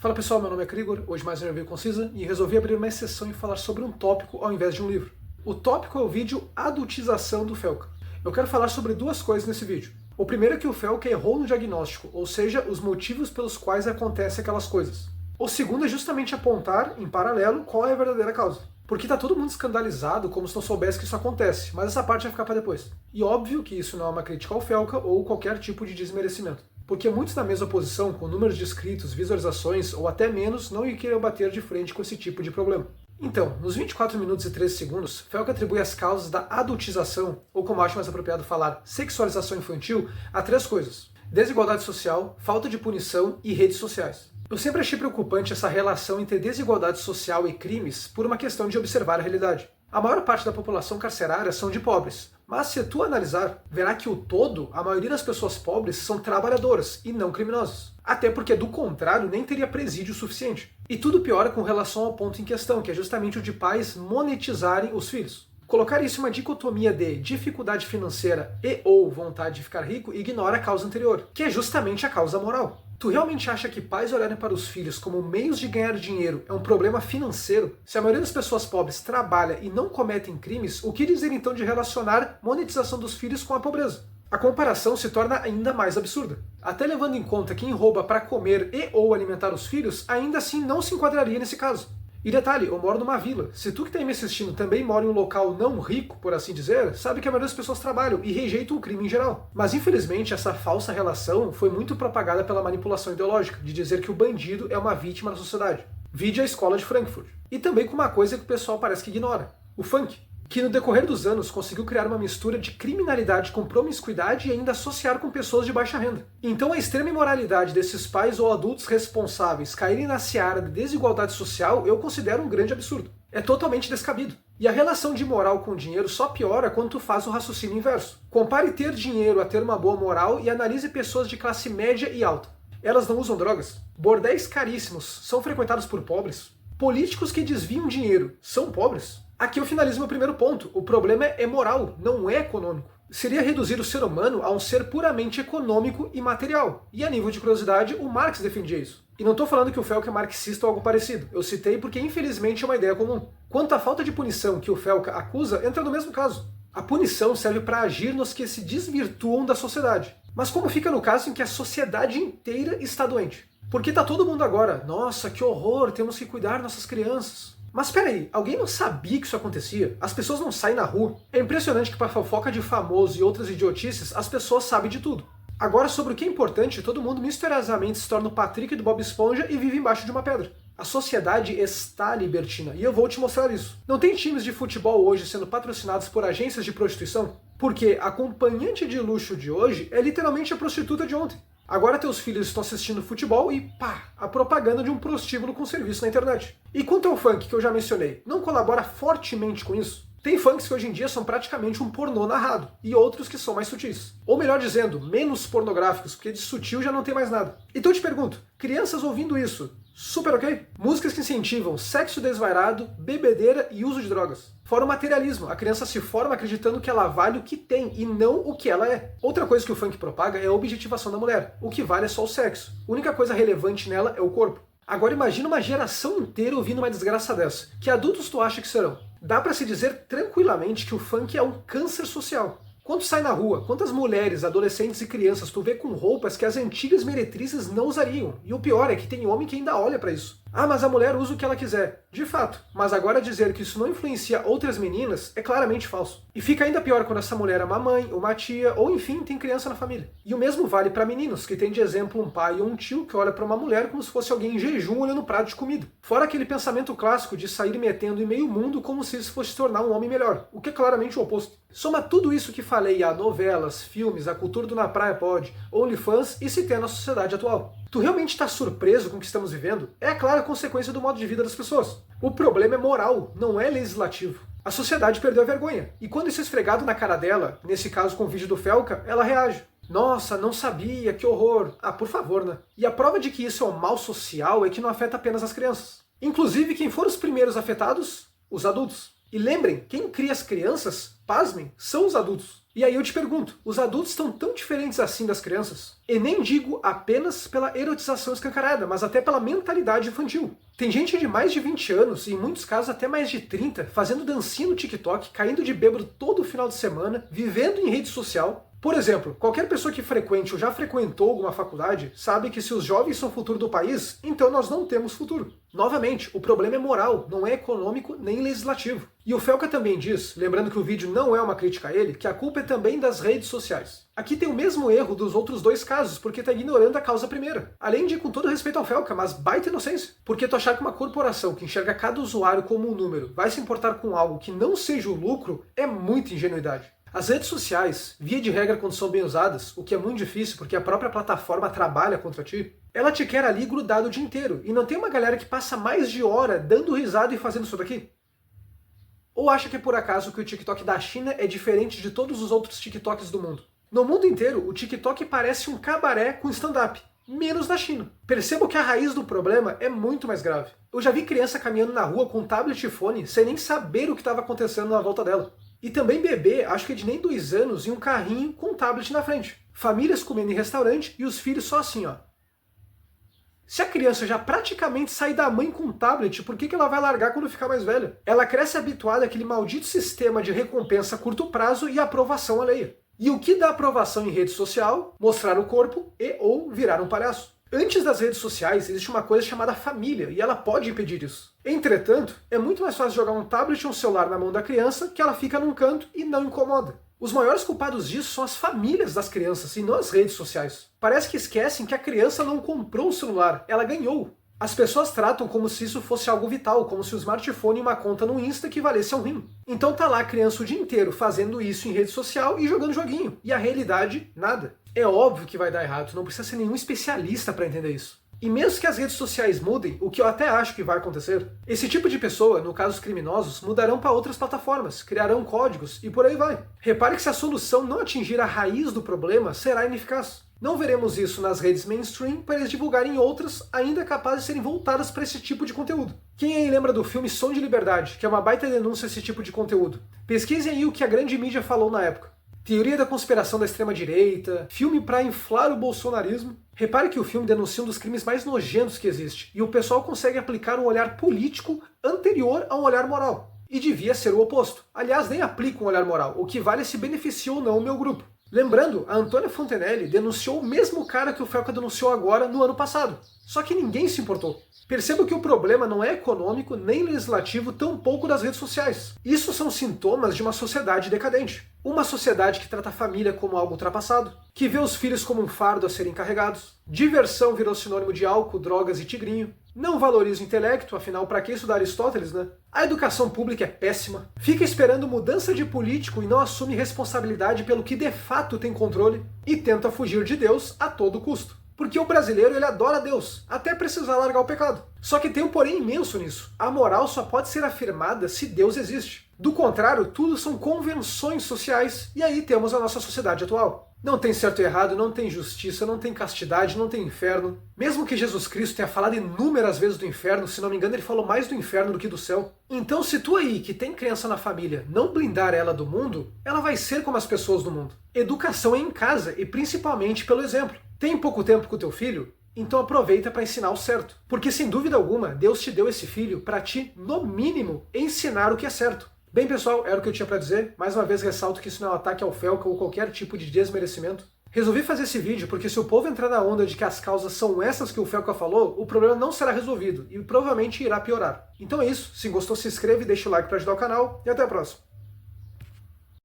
Fala pessoal, meu nome é Krigor, hoje mais um review concisa e resolvi abrir uma exceção e falar sobre um tópico ao invés de um livro. O tópico é o vídeo Adultização do Felca. Eu quero falar sobre duas coisas nesse vídeo. O primeiro é que o Felca errou no diagnóstico, ou seja, os motivos pelos quais acontecem aquelas coisas. O segundo é justamente apontar, em paralelo, qual é a verdadeira causa. Porque tá todo mundo escandalizado como se não soubesse que isso acontece, mas essa parte vai ficar para depois. E óbvio que isso não é uma crítica ao Felca ou qualquer tipo de desmerecimento. Porque muitos da mesma posição, com números de inscritos, visualizações ou até menos, não iriam bater de frente com esse tipo de problema. Então, nos 24 minutos e 13 segundos, Felca atribui as causas da adultização, ou como acho mais apropriado falar, sexualização infantil, a três coisas: desigualdade social, falta de punição e redes sociais. Eu sempre achei preocupante essa relação entre desigualdade social e crimes por uma questão de observar a realidade. A maior parte da população carcerária são de pobres, mas se tu analisar, verá que o todo, a maioria das pessoas pobres são trabalhadoras e não criminosas. Até porque, do contrário, nem teria presídio suficiente. E tudo piora com relação ao ponto em questão, que é justamente o de pais monetizarem os filhos. Colocar isso em uma dicotomia de dificuldade financeira e ou vontade de ficar rico ignora a causa anterior, que é justamente a causa moral. Tu realmente acha que pais olharem para os filhos como meios de ganhar dinheiro é um problema financeiro? Se a maioria das pessoas pobres trabalha e não cometem crimes, o que dizer então de relacionar monetização dos filhos com a pobreza? A comparação se torna ainda mais absurda. Até levando em conta quem rouba para comer e ou alimentar os filhos, ainda assim não se enquadraria nesse caso. E detalhe, eu moro numa vila. Se tu que está aí me assistindo também mora em um local não rico, por assim dizer, sabe que a maioria das pessoas trabalham e rejeitam o crime em geral. Mas infelizmente essa falsa relação foi muito propagada pela manipulação ideológica, de dizer que o bandido é uma vítima da sociedade. Vide a escola de Frankfurt. E também com uma coisa que o pessoal parece que ignora: o funk, que no decorrer dos anos conseguiu criar uma mistura de criminalidade com promiscuidade e ainda associar com pessoas de baixa renda. Então a extrema imoralidade desses pais ou adultos responsáveis caírem na seara de desigualdade social eu considero um grande absurdo. É totalmente descabido. E a relação de moral com dinheiro só piora quando tu faz o raciocínio inverso. Compare ter dinheiro a ter uma boa moral e analise pessoas de classe média e alta. Elas não usam drogas? Bordéis caríssimos são frequentados por pobres? Políticos que desviam dinheiro são pobres? Aqui eu finalizo meu primeiro ponto. O problema é moral, não é econômico. Seria reduzir o ser humano a um ser puramente econômico e material. E a nível de curiosidade, o Marx defendia isso. E não estou falando que o Felca é marxista ou algo parecido. Eu citei porque infelizmente é uma ideia comum. Quanto à falta de punição que o Felca acusa, entra no mesmo caso. A punição serve para agir nos que se desvirtuam da sociedade. Mas como fica no caso em que a sociedade inteira está doente? Porque tá todo mundo agora, nossa, que horror, temos que cuidar das nossas crianças. Mas peraí, alguém não sabia que isso acontecia? As pessoas não saem na rua? É impressionante que para fofoca de famoso e outras idiotices, as pessoas sabem de tudo. Agora, sobre o que é importante, todo mundo misteriosamente se torna o Patrick do Bob Esponja e vive embaixo de uma pedra. A sociedade está libertina, e eu vou te mostrar isso. Não tem times de futebol hoje sendo patrocinados por agências de prostituição? Porque a acompanhante de luxo de hoje é literalmente a prostituta de ontem. Agora teus filhos estão assistindo futebol e pá, a propaganda de um prostíbulo com serviço na internet. E quanto ao funk, que eu já mencionei, não colabora fortemente com isso? Tem funks que hoje em dia são praticamente um pornô narrado, e outros que são mais sutis. Ou melhor dizendo, menos pornográficos, porque de sutil já não tem mais nada. Então eu te pergunto, crianças ouvindo isso, super ok? Músicas que incentivam sexo desvairado, bebedeira e uso de drogas. Fora o materialismo, a criança se forma acreditando que ela vale o que tem e não o que ela é. Outra coisa que o funk propaga é a objetivação da mulher. O que vale é só o sexo. A única coisa relevante nela é o corpo. Agora imagina uma geração inteira ouvindo uma desgraça dessa. Que adultos tu acha que serão? Dá pra se dizer tranquilamente que o funk é um câncer social. Quando sai na rua, quantas mulheres, adolescentes e crianças tu vê com roupas que as antigas meretrizes não usariam? E o pior é que tem homem que ainda olha pra isso. Ah, mas a mulher usa o que ela quiser. De fato. Mas agora dizer que isso não influencia outras meninas é claramente falso. E fica ainda pior quando essa mulher é uma mãe, uma tia, ou enfim, tem criança na família. E o mesmo vale para meninos, que tem de exemplo um pai ou um tio que olha para uma mulher como se fosse alguém em jejum olhando um prato de comida. Fora aquele pensamento clássico de sair metendo em meio mundo como se isso fosse se tornar um homem melhor, o que é claramente o oposto. Soma tudo isso que falei a novelas, filmes, a cultura do Na Praia Pode, OnlyFans e se tem na sociedade atual. Tu realmente está surpreso com o que estamos vivendo? É a clara consequência do modo de vida das pessoas. O problema é moral, não é legislativo. A sociedade perdeu a vergonha. E quando isso é esfregado na cara dela, nesse caso com o vídeo do Felca, ela reage. Nossa, não sabia, que horror. Ah, por favor, né? E a prova de que isso é um mal social é que não afeta apenas as crianças. Inclusive, quem foram os primeiros afetados? Os adultos. E lembrem, quem cria as crianças, pasmem, são os adultos. E aí eu te pergunto, os adultos estão tão diferentes assim das crianças? E nem digo apenas pela erotização escancarada, mas até pela mentalidade infantil. Tem gente de mais de 20 anos, e em muitos casos até mais de 30, fazendo dancinha no TikTok, caindo de bêbado todo final de semana, vivendo em rede social. Por exemplo, qualquer pessoa que frequente ou já frequentou alguma faculdade sabe que se os jovens são o futuro do país, então nós não temos futuro. Novamente, o problema é moral, não é econômico nem legislativo. E o Felca também diz, lembrando que o vídeo não é uma crítica a ele, que a culpa é também das redes sociais. Aqui tem o mesmo erro dos outros dois casos, porque está ignorando a causa primeira. Além de, com todo respeito ao Felca, mas baita inocência. Porque tu achar que uma corporação que enxerga cada usuário como um número vai se importar com algo que não seja o lucro é muita ingenuidade. As redes sociais, via de regra quando são bem usadas, o que é muito difícil porque a própria plataforma trabalha contra ti, ela te quer ali grudado o dia inteiro. E não tem uma galera que passa mais de hora dando risada e fazendo isso daqui? Ou acha que é por acaso que o TikTok da China é diferente de todos os outros TikToks do mundo? No mundo inteiro, o TikTok parece um cabaré com stand-up, menos na China. Percebo que a raiz do problema é muito mais grave. Eu já vi criança caminhando na rua com tablet e fone sem nem saber o que estava acontecendo na volta dela. E também bebê, acho que de nem 2 anos, em um carrinho com um tablet na frente. Famílias comendo em restaurante e os filhos só assim, ó. Se a criança já praticamente sai da mãe com um tablet, por que ela vai largar quando ficar mais velha? Ela cresce habituada àquele maldito sistema de recompensa a curto prazo e aprovação alheia. E o que dá aprovação em rede social? Mostrar o corpo e ou virar um palhaço. Antes das redes sociais, existe uma coisa chamada família, e ela pode impedir isso. Entretanto, é muito mais fácil jogar um tablet ou um celular na mão da criança, que ela fica num canto e não incomoda. Os maiores culpados disso são as famílias das crianças, e não as redes sociais. Parece que esquecem que a criança não comprou o celular, ela ganhou. As pessoas tratam como se isso fosse algo vital, como se o smartphone e uma conta no Insta equivalesse a um rim. Então tá lá a criança o dia inteiro fazendo isso em rede social e jogando joguinho. E a realidade, nada. É óbvio que vai dar errado, não precisa ser nenhum especialista para entender isso. E mesmo que as redes sociais mudem, o que eu até acho que vai acontecer, esse tipo de pessoa, no caso os criminosos, mudarão para outras plataformas, criarão códigos e por aí vai. Repare que se a solução não atingir a raiz do problema, será ineficaz. Não veremos isso nas redes mainstream para eles divulgarem outras ainda capazes de serem voltadas para esse tipo de conteúdo. Quem aí lembra do filme Som de Liberdade, que é uma baita denúncia a esse tipo de conteúdo? Pesquisem aí o que a grande mídia falou na época. Teoria da conspiração da extrema-direita, filme para inflar o bolsonarismo. Repare que o filme denuncia um dos crimes mais nojentos que existe, e o pessoal consegue aplicar um olhar político anterior a um olhar moral. E devia ser o oposto. Aliás, nem aplica um olhar moral, o que vale é se beneficia ou não o meu grupo. Lembrando, a Antônia Fontenelle denunciou o mesmo cara que o Felca denunciou agora no ano passado. Só que ninguém se importou. Perceba que o problema não é econômico nem legislativo, tampouco das redes sociais. Isso são sintomas de uma sociedade decadente. Uma sociedade que trata a família como algo ultrapassado, que vê os filhos como um fardo a serem carregados. Diversão virou sinônimo de álcool, drogas e tigrinho. Não valoriza o intelecto, afinal, para que estudar Aristóteles, né? A educação pública é péssima. Fica esperando mudança de político e não assume responsabilidade pelo que de fato tem controle. E tenta fugir de Deus a todo custo. Porque o brasileiro ele adora Deus, até precisar largar o pecado. Só que tem um porém imenso nisso. A moral só pode ser afirmada se Deus existe. Do contrário, tudo são convenções sociais, e aí temos a nossa sociedade atual. Não tem certo e errado, não tem justiça, não tem castidade, não tem inferno. Mesmo que Jesus Cristo tenha falado inúmeras vezes do inferno, se não me engano ele falou mais do inferno do que do céu. Então se tu aí, que tem criança na família, não blindar ela do mundo, ela vai ser como as pessoas do mundo. Educação é em casa, e principalmente pelo exemplo. Tem pouco tempo com o teu filho? Então aproveita para ensinar o certo. Porque sem dúvida alguma, Deus te deu esse filho para ti, no mínimo, ensinar o que é certo. Bem pessoal, era o que eu tinha para dizer. Mais uma vez ressalto que isso não é um ataque ao Felca ou qualquer tipo de desmerecimento. Resolvi fazer esse vídeo porque se o povo entrar na onda de que as causas são essas que o Felca falou, o problema não será resolvido e provavelmente irá piorar. Então é isso, se gostou se inscreva e deixa o like para ajudar o canal e até a próxima.